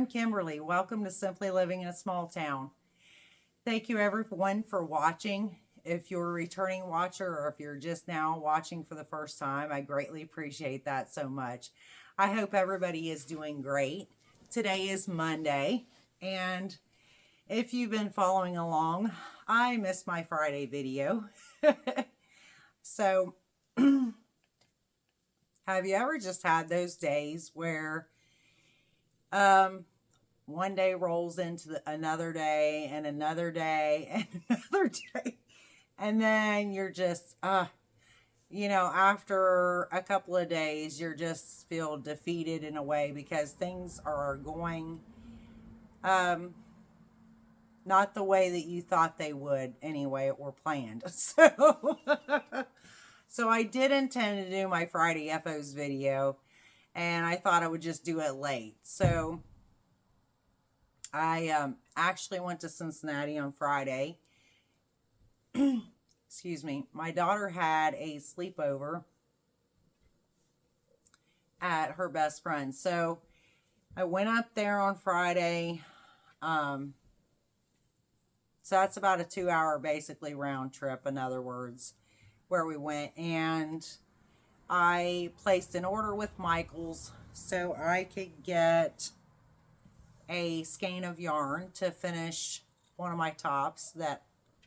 I'm Kimberly. Welcome to Simply Living in a Small Town. Thank you everyone for watching. If you're a returning watcher or if you're just now watching for the first time, I greatly appreciate that so much. I hope everybody is doing great. Today is Monday, and if you've been following along, I missed my Friday video. So, have you ever just had those days where one day rolls into another day and another day and another day, and then you're just after a couple of days you're just feel defeated in a way because things are going not the way that you thought they would anyway or planned. So I did intend to do my Friday FOs video, and I thought I would just do it late. So I actually went to Cincinnati on Friday. Excuse me. My daughter had a sleepover at her best friend. So I went up there on Friday. So that's about a 2-hour basically round trip, in other words, where we went. And I placed an order with Michael's so I could get a skein of yarn to finish one of my tops that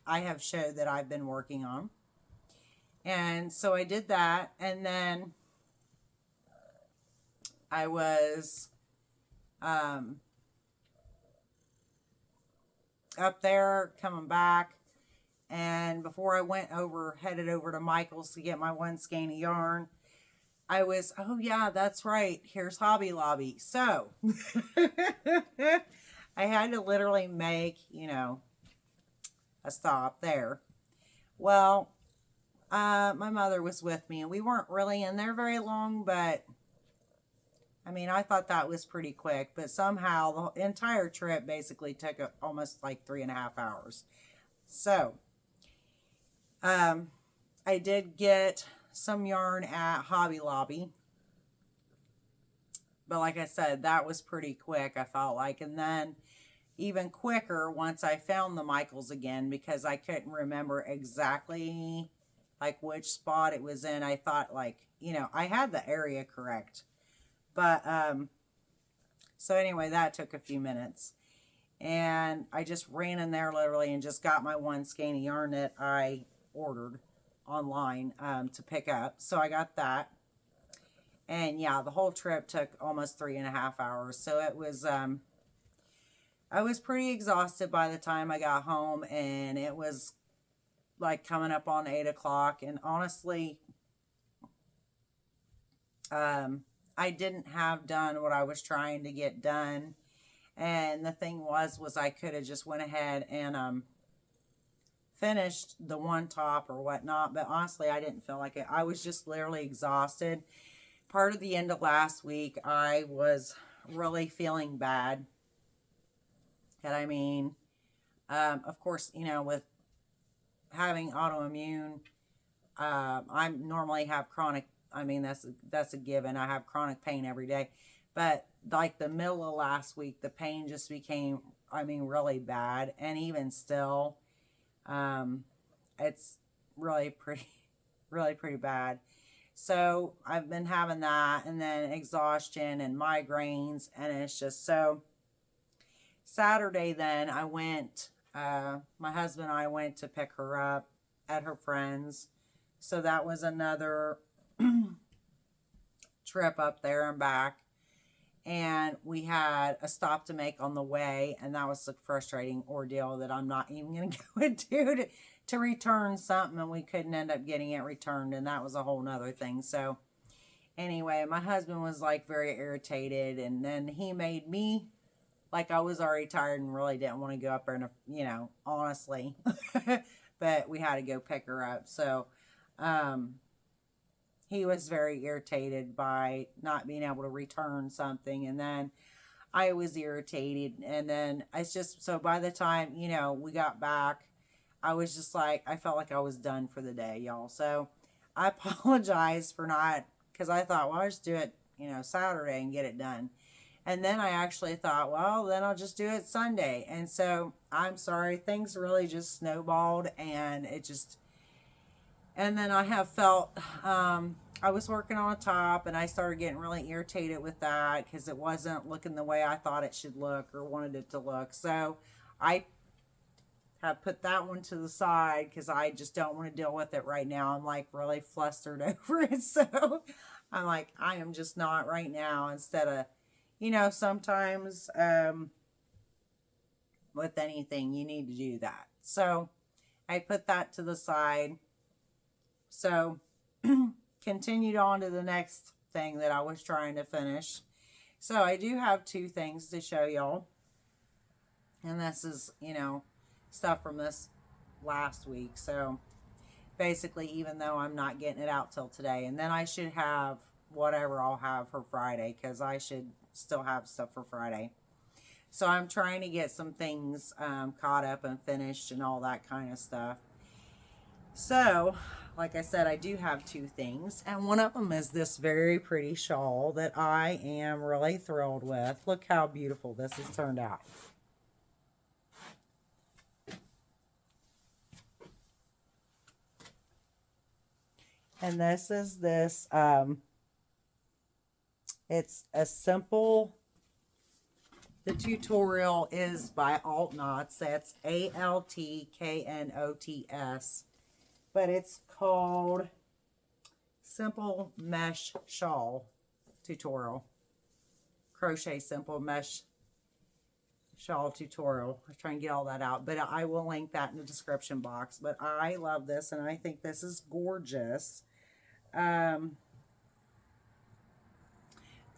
I have showed that I've been working on. And so I did that, and then I was up there coming back, and before I headed over to Michael's to get my one skein of yarn, I was, oh yeah, that's right, here's Hobby Lobby. So I had to literally make, a stop there. Well, my mother was with me, and we weren't really in there very long, but I mean, I thought that was pretty quick, but somehow the entire trip basically took almost like 3.5 hours. So, I did get some yarn at Hobby Lobby, but like I said, that was pretty quick, I felt like. And then even quicker once I found the Michaels again, because I couldn't remember exactly like which spot it was in. I thought I had the area correct, but so anyway, that took a few minutes, and I just ran in there literally and just got my one skein of yarn that I ordered online to pick up. So I got that, and yeah, the whole trip took almost 3.5 hours. So it was I was pretty exhausted by the time I got home, and it was like coming up on 8 o'clock. And honestly, I didn't have done what I was trying to get done. And the thing was I could have just went ahead and finished the one top or whatnot, but honestly, I didn't feel like it. I was just literally exhausted. Part of the end of last week, I was really feeling bad. And I mean, of course, with having autoimmune, I normally have chronic, I mean, that's a given. I have chronic pain every day. But like the middle of last week, the pain just became, really bad. And even still, it's really pretty bad. So I've been having that, and then exhaustion and migraines, and it's just so. Saturday then I went, my husband and I went to pick her up at her friend's. So that was another trip up there and back. And we had a stop to make on the way, and that was a frustrating ordeal that I'm not even going to go into to return something, and we couldn't end up getting it returned, and that was a whole nother thing. So anyway, my husband was like very irritated, and then he made me like I was already tired and really didn't want to go up there, and honestly, but we had to go pick her up. So he was very irritated by not being able to return something, and then I was irritated, and then it's just, so by the time we got back, I was just like, I felt like I was done for the day, y'all. So I apologize for not, because I thought, well, I'll just do it Saturday and get it done. And then I actually thought, well, then I'll just do it Sunday. And so I'm sorry, things really just snowballed, and it just, and then I have felt, I was working on a top and I started getting really irritated with that because it wasn't looking the way I thought it should look or wanted it to look. So I have put that one to the side because I just don't want to deal with it right now. I'm like really flustered over it. So I'm like, I am just not right now. Instead of, sometimes with anything, you need to do that. So I put that to the side. So continued on to the next thing that I was trying to finish. So I do have two things to show y'all. And this is, stuff from this last week. So basically, even though I'm not getting it out till today, and then I should have whatever I'll have for Friday, because I should still have stuff for Friday. So I'm trying to get some things caught up and finished and all that kind of stuff. So, like I said, I do have two things, and one of them is this very pretty shawl that I am really thrilled with. Look how beautiful this has turned out. And this is this, it's a simple, the tutorial is by Altknots. That's ALTKNOTS. But it's called Simple Mesh Shawl Tutorial. Crochet Simple Mesh Shawl Tutorial. I'm trying to get all that out. But I will link that in the description box. But I love this, and I think this is gorgeous. The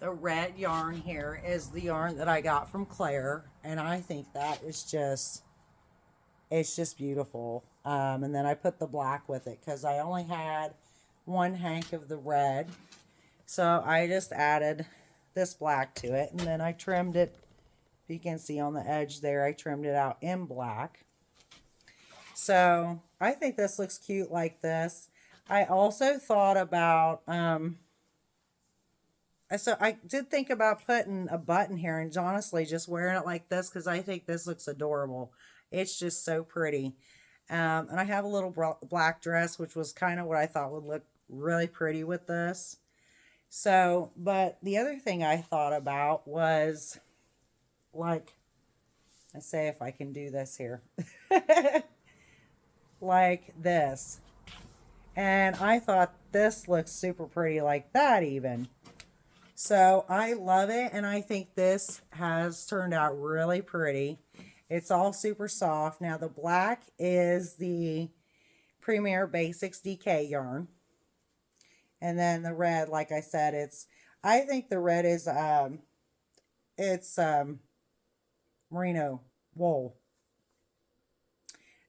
red yarn here is the yarn that I got from Flair, and I think that is just, it's just beautiful. And then I put the black with it because I only had one hank of the red, so I just added this black to it, and then I trimmed it. You can see on the edge there, I trimmed it out in black. So I think this looks cute like this. I also thought about, so I did think about putting a button here and honestly just wearing it like this because I think this looks adorable. It's just so pretty. And I have a little black dress, which was kind of what I thought would look really pretty with this. So, but the other thing I thought about was, like, let's say if I can do this here. Like this. And I thought this looks super pretty like that even. So I love it, and I think this has turned out really pretty. It's all super soft. Now the black is the Premier Basics DK yarn. And then the red, like I said, I think the red is, it's merino wool.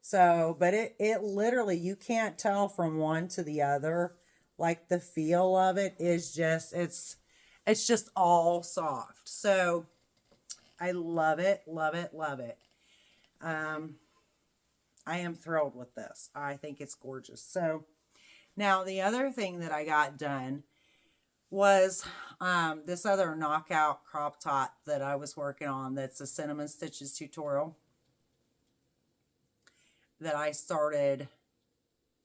So, but it literally, you can't tell from one to the other. Like the feel of it is just, it's just all soft. So I love it, love it, love it. I am thrilled with this. I think it's gorgeous. So now the other thing that I got done was this other knockout crop top that I was working on. That's a Cinnamon Stitches tutorial that I started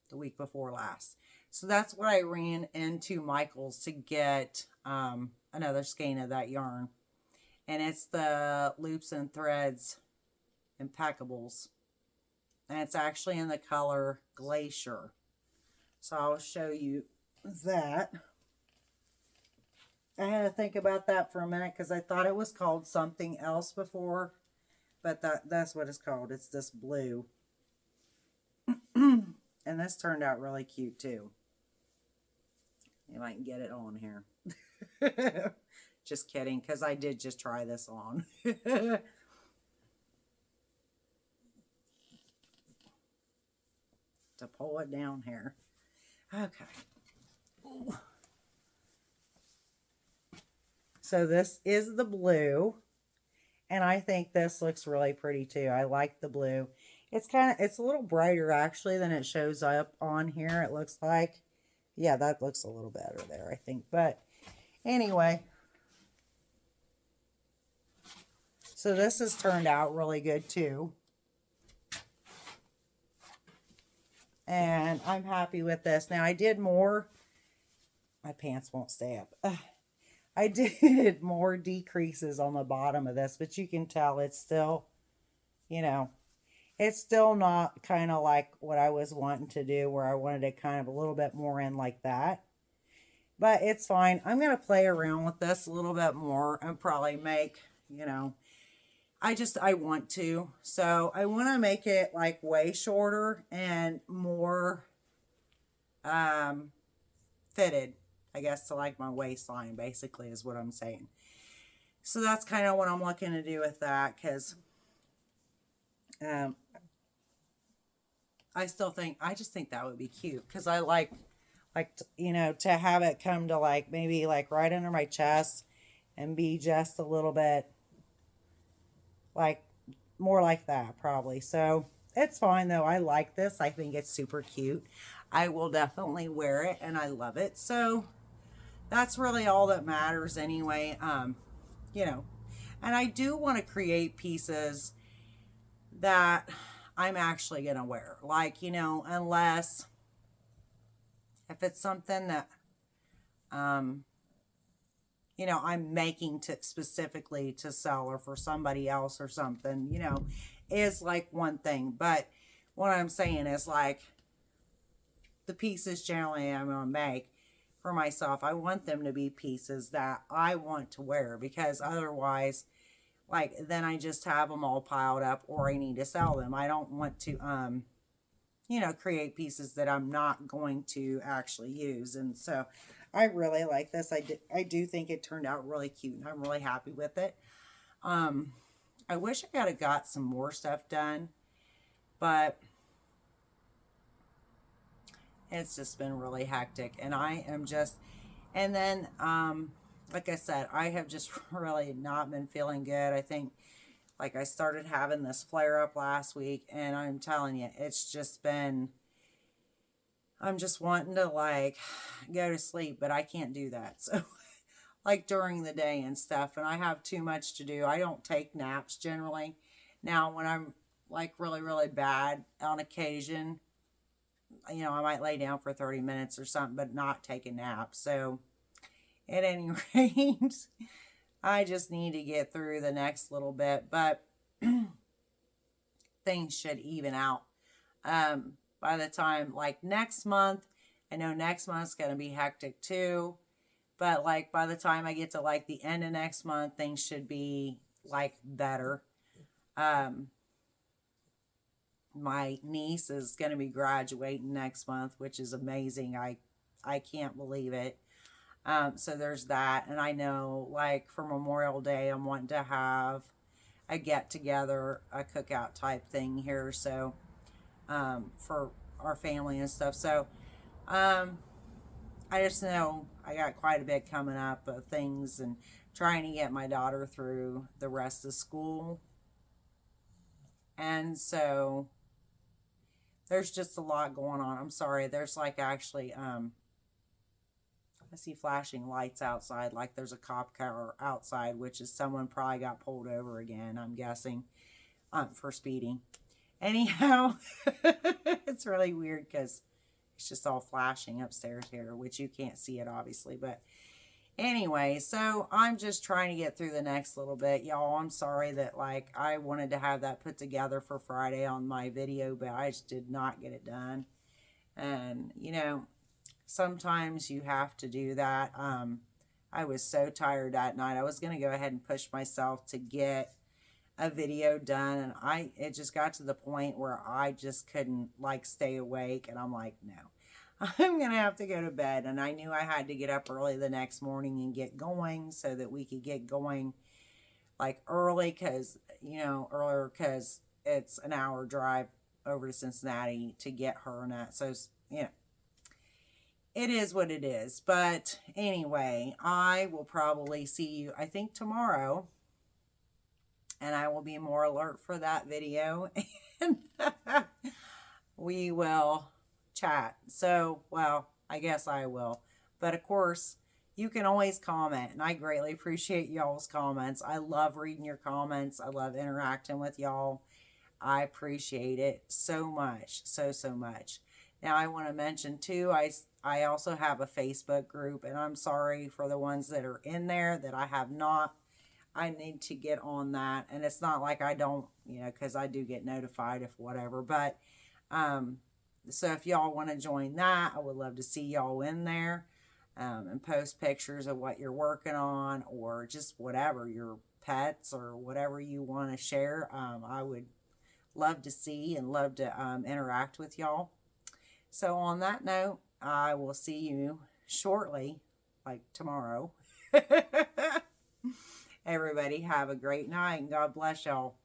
the week before last. So that's what I ran into Michael's to get another skein of that yarn. And it's the Loops and Threads Impeccables. And it's actually in the color Glacier. So I'll show you that. I had to think about that for a minute because I thought it was called something else before. But that's what it's called. It's this blue. And this turned out really cute too. You might get it on here. Just kidding, because I did just try this on. To pull it down here. Okay. Ooh. So this is the blue. And I think this looks really pretty too. I like the blue. It's a little brighter actually than it shows up on here. It looks like, yeah, that looks a little better there, I think. But anyway, So this has turned out really good too. And I'm happy with this. Now I did more, my pants won't stay up. I did more decreases on the bottom of this, but you can tell it's still, you know, it's still not kind of like what I was wanting to do, where I wanted it kind of a little bit more in like that. But it's fine. I'm going to play around with this a little bit more and probably make, you know, I want to. So I want to make it like way shorter and more fitted, I guess, to like my waistline, basically, is what I'm saying. So that's kind of what I'm looking to do with that, because I just think that would be cute, because I like, you know, to have it come to like maybe like right under my chest and be just a little bit like more like that probably. So it's fine though. I like this. I think it's super cute. I will definitely wear it and I love it. So that's really all that matters anyway. You know, and I do want to create pieces that I'm actually going to wear. Like, you know, unless if it's something that, you know, I'm making to specifically to sell or for somebody else or something, you know, is like one thing. But what I'm saying is like the pieces generally I'm going to make for myself, I want them to be pieces that I want to wear, because otherwise, like, then I just have them all piled up or I need to sell them. I don't want to, you know, create pieces that I'm not going to actually use. And so I really like this. I do think it turned out really cute and I'm really happy with it. I wish I could have got some more stuff done, but it's just been really hectic, and I am just, and then, like I said, I have just really not been feeling good. I think, like, I started having this flare up last week, and I'm telling you, it's just been, I'm just wanting to, like, go to sleep, but I can't do that. So, like, during the day and stuff, and I have too much to do. I don't take naps generally. Now, when I'm, like, really, really bad on occasion, you know, I might lay down for 30 minutes or something, but not take a nap. So, at any rate, I just need to get through the next little bit, but things should even out. By the time, like, next month, I know next month's going to be hectic too, but, like, by the time I get to, like, the end of next month, things should be, like, better. My niece is going to be graduating next month, which is amazing. I can't believe it. So there's that. And I know, like, for Memorial Day, I'm wanting to have a get together, a cookout type thing here. So, for our family and stuff. So, I just know I got quite a bit coming up of things and trying to get my daughter through the rest of school. And so there's just a lot going on. I'm sorry. There's like actually, I see flashing lights outside, like there's a cop car outside, which is someone probably got pulled over again, I'm guessing, for speeding. Anyhow, it's really weird because it's just all flashing upstairs here, which you can't see it obviously, but anyway, so I'm just trying to get through the next little bit. Y'all, I'm sorry that, like, I wanted to have that put together for Friday on my video, but I just did not get it done. And, you know, sometimes you have to do that. I was so tired that night. I was going to go ahead and push myself to get a video done, and it just got to the point where I just couldn't, like, stay awake, and I'm like, no. I'm going to have to go to bed. And I knew I had to get up early the next morning and get going so that we could get going like early, because, you know, earlier, because it's an hour drive over to Cincinnati to get her and that. So, you know, it is what it is. But anyway, I will probably see you, I think, tomorrow. And I will be more alert for that video. And we will chat. So, well, I guess I will. But of course, You can always comment, and I greatly appreciate y'all's comments. I love reading your comments. I love interacting with y'all. I appreciate it so much, so much. Now I want to mention too, I also have a Facebook group, and I'm sorry for the ones that are in there that I have not. I need to get on that, and it's not like I don't, because I do get notified if whatever. But um, so if y'all want to join that, I would love to see y'all in there, and post pictures of what you're working on, or just whatever, your pets or whatever you want to share. I would love to see and love to interact with y'all. So on that note, I will see you shortly, like tomorrow. Everybody have a great night, and God bless y'all.